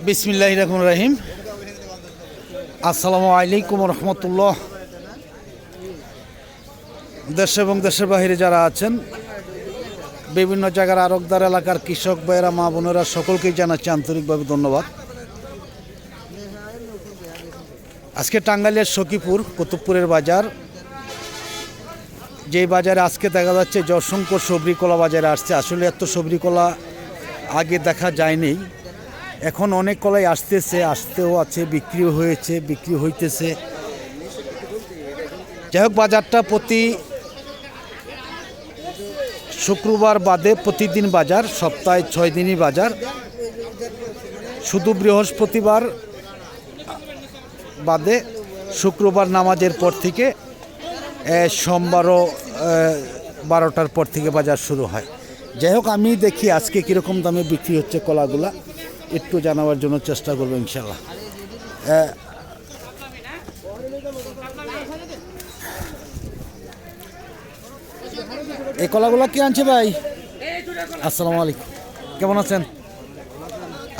বিসমিল্লাহির রহমানির রহিম। আসসালামু আলাইকুম রহমতুল্লাহ। দেশ এবং দেশের বাহিরে যারা আছেন, বিভিন্ন জায়গার আরকদার এলাকার কৃষক ভাইয়েরা, মা বোনেরা, সকলকেই জানাচ্ছি আন্তরিকভাবে ধন্যবাদ। আজকে টাঙ্গাইলের সখীপুর কুতুবপুরের বাজার, যেই বাজারে আজকে দেখা যাচ্ছে যে অসংখ্য সবরি কলা বাজারে আসছে। আসলে এত সবরি কলা আগে দেখা যায়নি। এখন অনেক কলাই আসতেও আছে, বিক্রিও হয়েছে, বিক্রি হইতেছে। যাই হোক, বাজারটা প্রতি শুক্রবার বাদে প্রতিদিন বাজার, সপ্তাহে 6 দিনই বাজার। শুধু বৃহস্পতিবার বাদে শুক্রবার নামাজের পর থেকে সোমবারও 12টার পর থেকে বাজার শুরু হয়। যাই হোক, আমি দেখি আজকে কীরকম দামে বিক্রি হচ্ছে কলাগুলা, একটু জানাবার জন্য চেষ্টা করবো ইনশাল্লাহ। এই কলাগুলা কি আনছে ভাই? আসসালামু আলাইকুম, কেমন আছেন?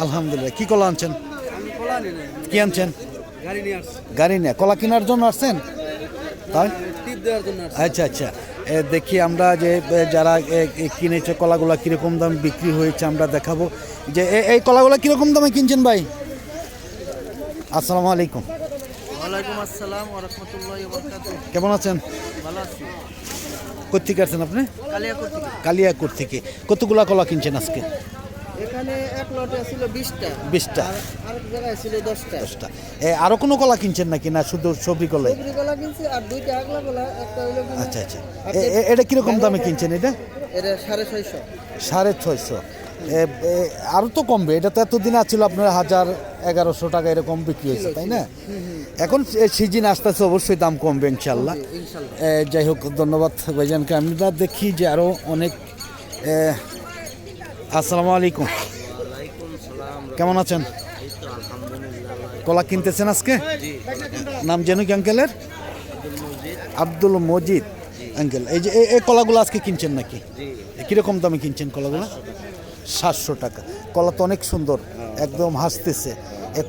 আলহামদুলিল্লাহ। কি কলা আনছেন? কি আনছেন? গাড়ি নিয়ে কলা কেনার জন্য আসছেন? তাই আচ্ছা আচ্ছা। দেখি আমরা যে যারা কিনেছে কলাগুলা কীরকম দাম বিক্রি হয়েছে আমরা দেখাবো। যে এই কলাগুলা কীরকম দামে কিনছেন ভাই? আসসালামু আলাইকুম। ওয়ালাইকুম আসসালাম ওয়া রাহমাতুল্লাহি ওয়া বারাকাতুহু। কেমন আছেন? ভালো আছি। কোত্থেকে আসছেন আপনি? কালিয়াকোট থেকে। কালিয়াকোট থেকে। কতগুলা কলা কিনছেন আজকে? এখানে এক লটে ছিল 20টা। 20টা। আর এক জায়গায় ছিল 10টা। 10টা। আরো কোনো কলা কিনছেন নাকি, না শুধু সবরি কলাই? সবরি কলা কিনছি আর দুইটা আগলা কলা, একটা হলো কিনা। আচ্ছা আচ্ছা। এটা কিরকম দামে কিনছেন? এটা এটা 650। 650। আরও তো কমবে, এটা তো এতদিন আছিল আপনার 1000-1100 টাকা এরকম বিক্রি হয়েছে, তাই না? এখন সিজন আসতেছে, অবশ্যই দাম কমবে ইনশাল্লাহ। যাই হোক, ধন্যবাদ ভাইজানকে। আমরা দেখি যে আরও অনেক। আসসালামু আলাইকুম। কেমন আছেন? কলা কিনতেছেন আজকে? নাম যেন কি আঙ্কেলের? আব্দুল মজিদ আঙ্কেল। এই যে এই কলাগুলো আজকে কিনছেন নাকি? কীরকম দামে কিনছেন কলাগুলো? 700 টাকা। কলা তো অনেক সুন্দর, একদম হাসতেছে।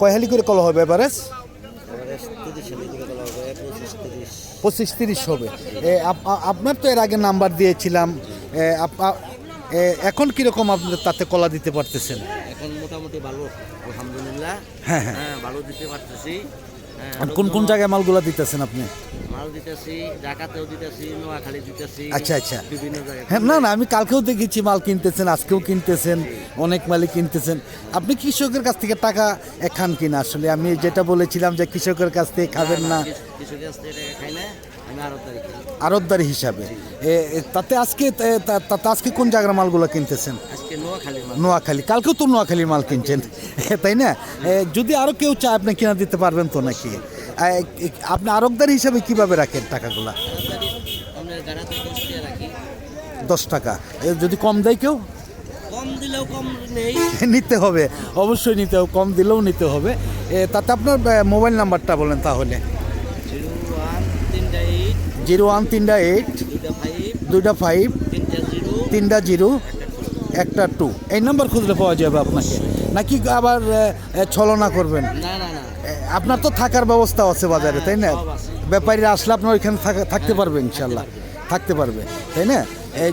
কয় হালি করে কলা হবে এভারেজ? 25-30 হবে। আপনার তো এর আগে নাম্বার দিয়েছিলাম। এখন কীরকম আপনি তাতে কলা দিতে পারতেছেন? এখন মোটামুটি ভালো, আলহামদুলিল্লাহ। হ্যাঁ হ্যাঁ, ভালো দিতে পারতেছি। কোন কোন জায়গায় মালগুলা দিতেছেন আপনি? মাল দিতেছি, ঢাকাতেও দিতেছি, নোয়াখালী দিতেছি। আচ্ছা আচ্ছা। বিভিন্ন জায়গায়। হ্যাঁ, না আমি কালকেও দেখেছি মাল কিনতেছেন, আজকেও কিনতেছেন, অনেক মালই কিনতেছেন। আপনি কৃষকের কাছ থেকে টাকা খান কিনা? আসলে আমি যেটা বলেছিলাম যে কৃষকের কাছ থেকে খাবেন না, কৃষকের কাছ থেকে টাকা খাই না, আমি আড়তদারি হিসাবে। তাতে আজকে কোন জায়গার মালগুলো কিনতেছেন? আজকে নোয়াখালী। নোয়াখালী। কালকেও তো নোয়াখালীর মাল কিনছেন, তাই না? যদি আরও কেউ চায় আপনি কিনা দিতে পারবেন তো নাকি? আপনি আড়তদারি হিসাবে কিভাবে রাখেন টাকাগুলা? 10 টাকা। যদি কম দেয় কেউ? কম দিলেও কম নেই, নিতে হবে, অবশ্যই নিতে হবে, কম দিলেও নিতে হবে। তাতে আপনার মোবাইল নাম্বারটা বলেন তাহলে। 0138 25 3 0 1 2। এই নাম্বার খুঁজলে পাওয়া যাবে আপনাকে, নাকি আবার ছলনা করবেন? না না না, আপনার তো থাকার ব্যবস্থা আছে বাজারে, তাই না? ব্যাপারীরা আসলে আপনার ওইখানে থাকতে পারবে ইনশাল্লাহ, থাকতে পারবে, তাই না?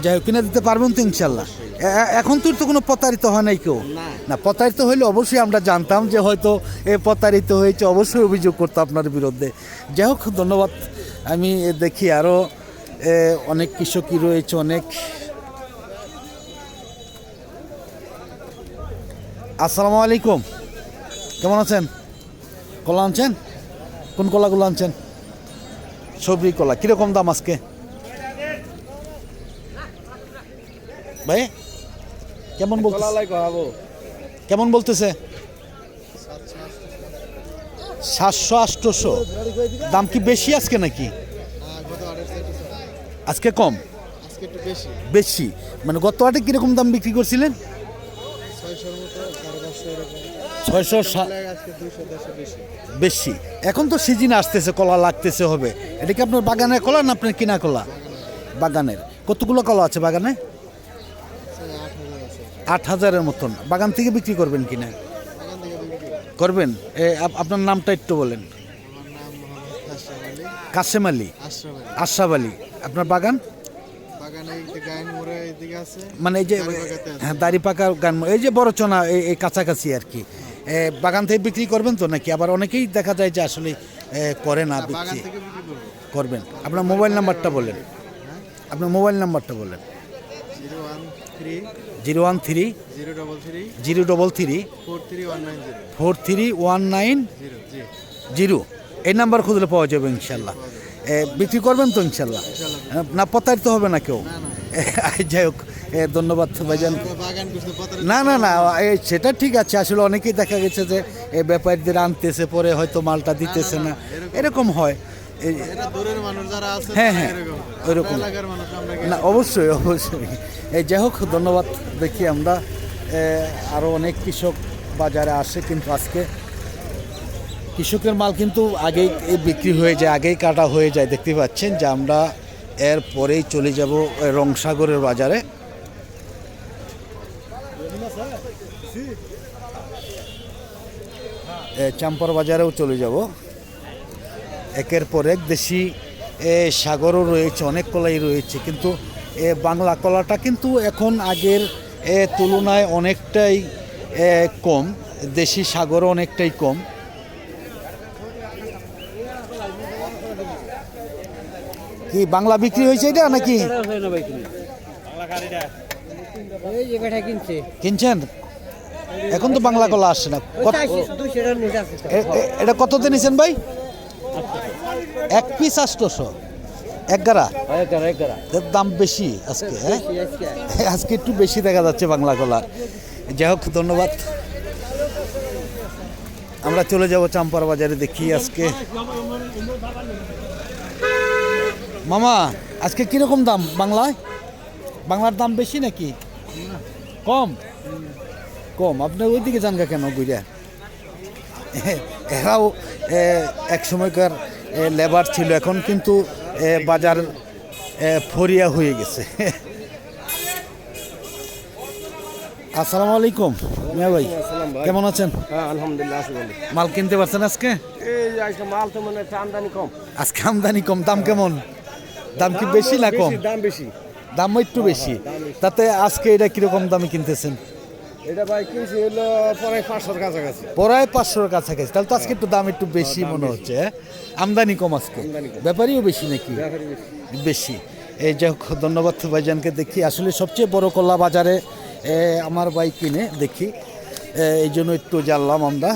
যাই হোক, কিনে দিতে পারবেন তো ইনশাল্লাহ। এখন তো কোনো প্রতারিত হয় নাই কেউ? না, প্রতারিত হইলে অবশ্যই আমরা জানতাম যে হয়তো প্রতারিত হয়েছে, অবশ্যই অভিযোগ করতো আপনার বিরুদ্ধে। যাই হোক, ধন্যবাদ। আমি দেখি আরও অনেক কৃষকই রয়েছে, অনেক। আসসালামু আলাইকুম, কেমন আছেন? কলা আনছেন? কোন কলাগুলো আনছেন? সবরি কলা। কীরকম দাম আজকে ভাই? কেমন কেমন বলতেছে? 700-800। দাম কি বেশি আজকে নাকি? আজকে কম, বেশি। মানে গত হাটে কিরকম দাম বিক্রি করছিলেন? 600 বেশি। এখন তো সিজন আসতেছে, কলা লাগতেছে হবে। এটা কি আপনার বাগানের কলা না আপনার কিনা কলা? বাগানের। কতগুলো কলা আছে বাগানে? 8,000-এর মতন। বাগান থেকে বিক্রি করবেন কিনা? করবেন। আপনার নামটা একটু বলেন। কাসেম আলী, আশরাফ আলী। আপনার বাগান? মানে এই যে হ্যাঁ, দাড়িপাকা গান, এই যে বড়চনা, এই কাছাকাছি আর কি। বাগান থেকে বিক্রি করবেন তো নাকি? আবার অনেকেই দেখা যায় যে আসলে করে না বিক্রি। করবেন। আপনার মোবাইল নাম্বারটা বলেন। আপনার মোবাইল নাম্বারটা বলেন। 013 033 43190। এই নাম্বার খুঁজলে পাওয়া যাবে ইনশাল্লাহ। বিক্রি করবেন তো ইনশাল্লাহ? না প্রতারিত হবে না কেউ? যাই হোক, ধন্যবাদ ভাইজান। না না না, সেটা ঠিক আছে। আসলে অনেকেই দেখা গেছে যে ব্যাপারীদের আনতেছে, পরে হয়তো মালটা দিতেছে না, এরকম হয়। হ্যাঁ হ্যাঁ, ওইরকম না, অবশ্যই অবশ্যই। যাই হোক, ধন্যবাদ। দেখি আমরা আরও অনেক কৃষক বাজারে আসে, কিন্তু আজকে কৃষকের মাল কিন্তু আগেই বিক্রি হয়ে যায়, আগেই কাটা হয়ে যায়। দেখতে পাচ্ছেন যে আমরা এর পরেই চলে যাব রংসাগরের বাজারে। চাম্পার বাজারেও চলে যাব। একের পর এক দেশি সাগরও রয়েছে, অনেক কলাই রয়েছে, কিন্তু বাংলা কলাটা কিন্তু এখন আগের তুলনায় অনেকটাই কম, দেশি সাগরও অনেকটাই কম। কি বাংলা বিক্রি হয়েছে এটা নাকি? কিনছেন? এখন তো বাংলা কলা আসছে না। এটা কততে নিছেন ভাই? 1 পিস 800, 11 দাম বেশি আজকে। হ্যাঁ, আজকে একটু বেশি দেখা যাচ্ছে বাংলা কলা। যাই হোক, ধন্যবাদ। আমরা চলে যাব চাম্পার বাজারে। দেখি আজকে মামা আজকে কিরকম দাম বাংলায়? বাংলার দাম বেশি নাকি কম? কম। আপনি ওইদিকে যান কেন বুঝা? এরাও এক সময়কার লেবার ছিল, এখন কিন্তু বাজার ফরিয়া হয়ে গেছে। আসসালামু আলাইকুম মিয়া ভাই, কেমন আছেন? আলহামদুলিল্লাহ। মাল কিনতে পারছেন আজকে? মাল তো মানে আমদানি কম। আজকে আমদানি কম। দাম কেমন? দাম কি বেশি না কম? দাম বেশি। দাম একটু বেশি। তাতে আজকে এটা কিরকম দামে কিনতেছেন? এটা ভাই কিনছি হলো প্রায় 500-র কাছাকাছি। প্রায় 500-র কাছাকাছি। তাহলে তো আজকে একটু দাম একটু বেশি মনে হচ্ছে। আমদানি কম আজকে, ব্যাপারীও বেশি নাকি? বেশি। এই যে ধন্যবাদ ভাইজানকে। দেখি আসলে সবচেয়ে বড় কলা বাজারে আমার ভাই কিনে, দেখি এই জন্য একটু জানলাম আমরা।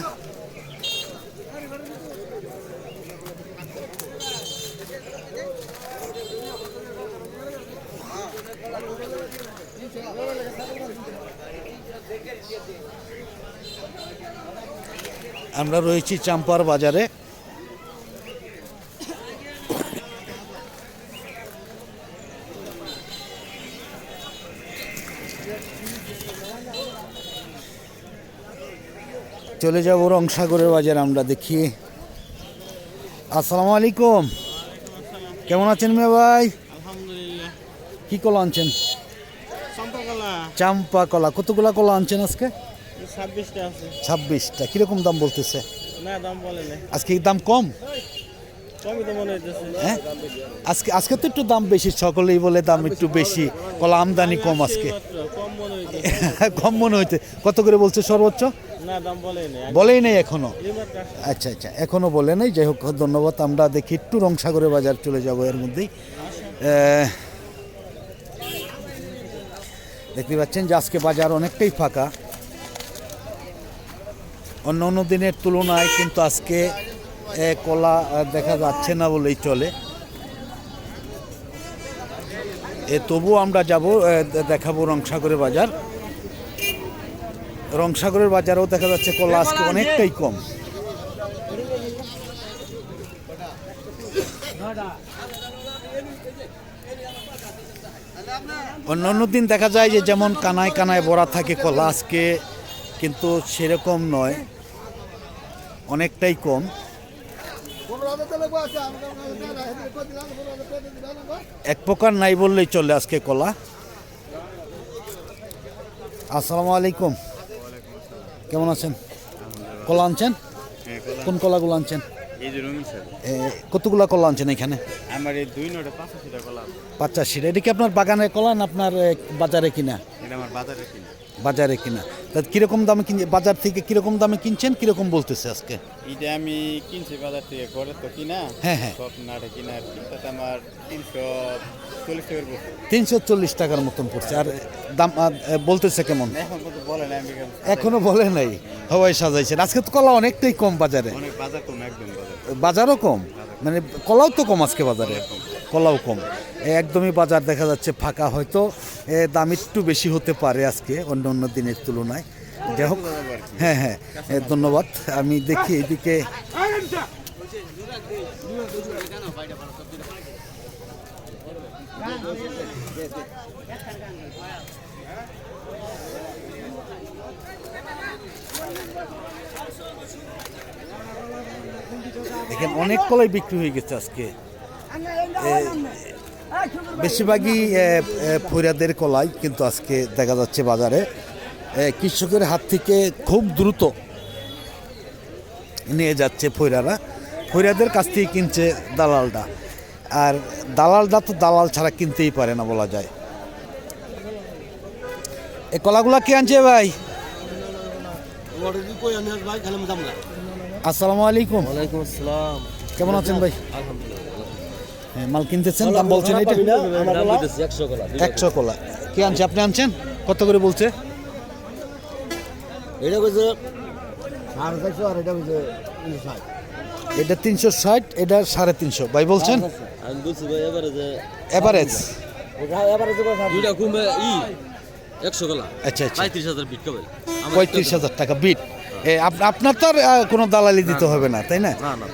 আমরা রয়েছি চাম্পার বাজারে। চলে যাব রংসাগরের বাজার আমরা। দেখি। আসসালামু আলাইকুম, কেমন আছেন মেয়ে ভাই? কি কলা আনছেন? চাম্পা কলা। কতগুলা কলা আনছেন আজকে? 26টা। কিরকম দাম বলতেছে? আজকে দাম কম? হ্যাঁ, আজকে তো একটু দাম বেশি, সকলেই বলে দাম একটু বেশি, কলা আমদানি কম আজকে। কম মনে হইতে। কত করে বলছে সর্বোচ্চ? বলেই নেই এখনো। আচ্ছা আচ্ছা, এখনো বলে নেই। যাই হোক, ধন্যবাদ। আমরা দেখি একটু রংসাগরের বাজার চলে যাব এর মধ্যেই। দেখতে পাচ্ছেন যে আজকে বাজার অনেকটাই ফাঁকা, অন্য অন্য দিনের তুলনায় কিন্তু আজকে কলা দেখা যাচ্ছে না বলেই চলে। তবুও আমরা যাব, দেখাবো রংসাগরের বাজার। রংসাগরের বাজারেও দেখা যাচ্ছে কলা আজকে অনেকটাই কম। অন্য অন্য দিন দেখা যায় যে যেমন কানায় কানায় ভরা থাকে কলা, আজকে কিন্তু সেরকম নয়, অনেকটাই কম। এক প্রকার নাই বললেই চলে আজকে কলা। আসসালামু আলাইকুম, কেমন আছেন? কলা আনছেন? কোন কলাগুলো আনছেন? এই যে রঙিন স্যার কতগুলা কলা আনছেন এখানে? আমার এই 2 নোটে 85 টাকা কলা 85। এটা কি আপনার বাগানের কলা না আপনার বাজারে কিনা? এটা আমার বাজারে কিনা বাজারে কিনা। তা কিরকম দামে কিনছে? বাজার থেকে কিরকম দামে কিনছেন, কিরকম বলতেছে আজকে? এটা আমি কিনছি বাজার থেকে ঘরে তো কিনা হ্যাঁ হ্যাঁ, সব নাটে কিনা আর কি তাতে আমার 340 টাকার বসে 340 টাকার মতন পড়ছে। আর দাম বলতেছে কেমন? এখন কত বলে না আমি এখনো বলে নাই, হওয়াই সাজাইছেন। আজকে তো কলা অনেকটাই কম বাজারে, অনেক বাজার কম একদম বাজার বাজারও কম, মানে কলাও তো কম আজকে বাজারে, কলাও কম একদমই। বাজার দেখা যাচ্ছে ফাঁকা, হয়তো দাম একটু বেশি হতে পারে আজকে অন্য অন্য দিনের তুলনায়। যাই হোক, হ্যাঁ হ্যাঁ, ধন্যবাদ। আমি দেখি এদিকে দেখেন অনেক কলাই বিক্রি হয়ে গেছে আজকে। বেশিরভাগই ফরিয়াদের কলাই কিন্তু আজকে দেখা যাচ্ছে বাজারে কৃষকের হাত থেকে খুব দ্রুত নিয়ে যাচ্ছে ফরিয়ারা, ফরিয়াদের কাছ থেকে কিনছে দালালটা। আর দালালটা তো দালাল ছাড়া কিনতেই পারে না বলা যায়। এই কলাগুলা কে আনছে ভাই? আসসালামু আলাইকুম। ওয়ালাইকুম আসসালাম। কেমন আছেন ভাই? হ্যাঁ, মাল কিনতেছেন, দাম বলছেন এটা? 100 কলা 100 কলা। কে আনছে? আপনি আনছেন? কত করে বলছে? এটা কইছে 450 আর এটা কইছে 360। এটা 360, এটা 350 ভাই বলছেন আমি বলছি ভাই এবারে যে এভারেজ। ওটা এবারে তো দুইটা কমে 100 কলা আচ্ছা আচ্ছা, 35000 বিট কবে 35,000 টাকা বিট। আপনার তো আর কোনো দালালি দিতে হবে না, তাই না? না না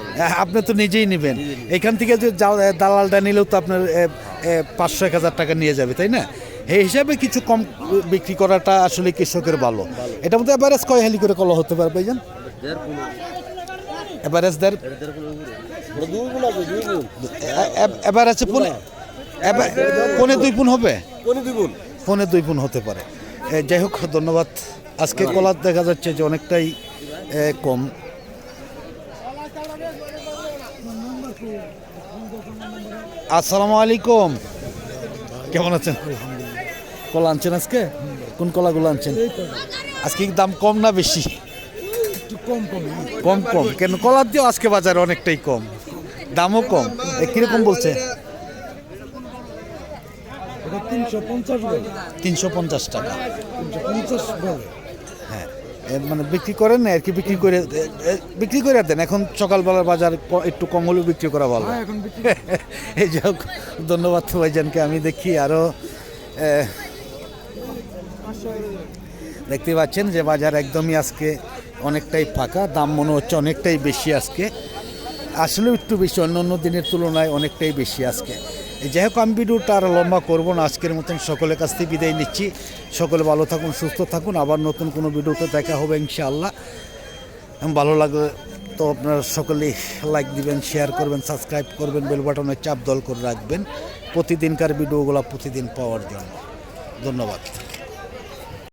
আপনি তো নিজেই নেবেন এখান থেকে। যে দালালটা নিলেও তো আপনার 500-1000 টাকা নিয়ে যাবে, তাই না? এই হিসাবে কিছু কম বিক্রি করাটা আসলে কৃষকের ভালো। এটার মধ্যে এভারেজ কয় হালি করে কলা হতে পারে ভাইজান? এভারেজ এভারেজ পৌনে 2 গুণ হবে, পৌনে 2 গুণ হতে পারে। যাই হোক, ধন্যবাদ। আজকে কলা দেখা যাচ্ছে যে অনেকটাই কম। আসসালামু আলাইকুম, কেমন আছেন? কলা আনছেন আজকে? কোন কলাগুলো আনছেন আজকে? দাম কম না বেশি? কম কম কেন? কলার দিয়েও আজকে বাজারে অনেকটাই কম, দামও কম। কিরকম বলছে? 350 টাকা। হ্যাঁ, মানে বিক্রি করেন না আর কি, বিক্রি করে দেন। এখন সকালবেলার বাজার একটু কম হলেও বিক্রি করা ভালো। এই যাই হোক, ধন্যবাদ ভাইজানকে। আমি দেখি আরও দেখতে পাচ্ছেন যে বাজার একদমই আজকে অনেকটাই ফাঁকা, দাম মনে হচ্ছে অনেকটাই বেশি আজকে, আসলে একটু বেশি, অন্য অন্য দিনের তুলনায় অনেকটাই বেশি আজকে। যাই হোক, আমি ভিডিওটা আর লম্বা করবো না, আজকের মতন সকলের কাছ থেকে বিদায় নিচ্ছি। সকলে ভালো থাকুন, সুস্থ থাকুন, আবার নতুন কোনো ভিডিওতে দেখা হবে ইনশাআল্লাহ। ভালো লাগলে তো আপনারা সকলেই লাইক দিবেন, শেয়ার করবেন, সাবস্ক্রাইব করবেন, বেল বাটনে চাপ দল করে রাখবেন প্রতিদিনকার ভিডিওগুলো প্রতিদিন পাওয়ার জন্য। ধন্যবাদ।